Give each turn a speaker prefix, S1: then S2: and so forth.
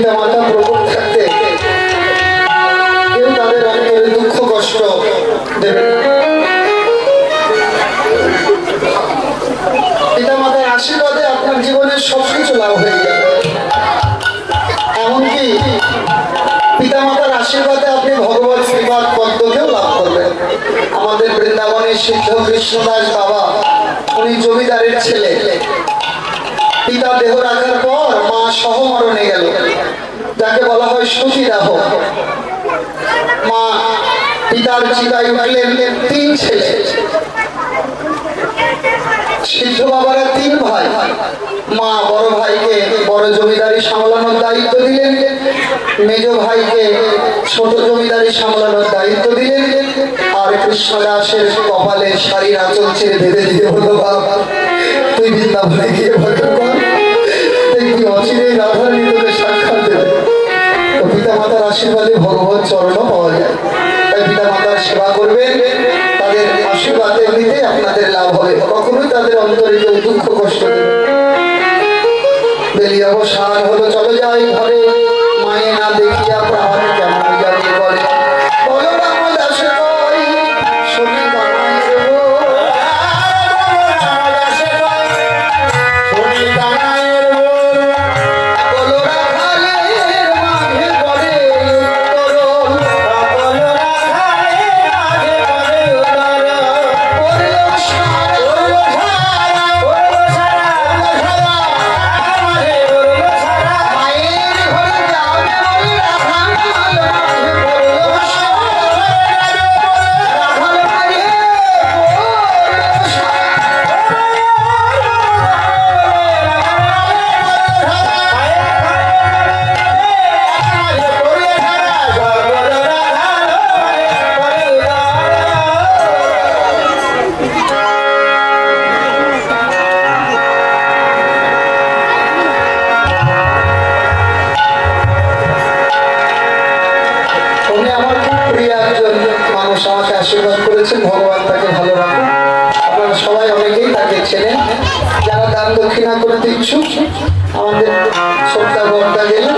S1: পিতা মাতা প্রকট থাকতে কেউ তাদের অন্তরে দুঃখ কষ্ট দেবে। পিতা মাতার আশীর্বাদে আপনার জীবনের সবকিছু লাভ হয়ে যাবে। এমনকি পিতা মাতার আশীর্বাদে আপনি ভগবত শ্রীপাদ পদ্মকেও লাভ করবেন। আমাদের বৃন্দাবনের সিদ্ধ কৃষ্ণদাস বাবা, উনি জমিদারের ছেলে। পিতা দেহ রাখার পর মা সহমরণে গেল, যাকে বলা হয় সতীদাহ। মা পিতার চিতায় উঠলেন 3 ছেলে। সিদ্ধ বাবারা 3 ভাই। মা বড় ভাইকে বড় জমিদারি সামলানোর দায়িত্ব দিলেন, মেজ ভাইকে ছোট জমিদারি সামলানোর দায়িত্ব দিলেন, আর কৃষ্ণদাসের কপালে শাড়ির আঁচল ছেড়ে বেঁধে দিতে হলো, বাবা তুই বৃন্দাবনে গিয়ে ভজন কর, দেখবি অচিরেই রাধারানী তোকে সাক্ষাৎ দেবে। তো পিতা মাতার আশীর্বাদে ভগবত চরণও পাওয়া যায়। তাই পিতা মাতার সেবা করবেন, তাদের আশীর্বাদ এমনিতে আপনাদের লাভ হবে। কখনোই তাদের অন্তরে কেউ দুঃখ কষ্ট দেবে। বেরিয়ে অবসান হলো, চলে যাই ঘরে, মায়ে না দেখিয়া প্রাণ কেমন জানি বলে, বলো রাম দাসে কই শনি কানাইয়ের বউ, বলো রাখালের মাঝে বলে তরল, পড়লো মায়ের ঘরে যাবে বলে রাখাল মাঝে পড়লো রাখাল মাঝে উনি আমার খুব প্রিয় একজন মানুষ, আমাকে আশীর্বাদ করেছেন। ভগবান তাকে ভালো রাখুন। আপনারা সবাই অনেকেই তাকে চেনেন। যারা দান দক্ষিণা করতে ইচ্ছুক, আমাদের শ্রদ্ধা বর্দা গেলে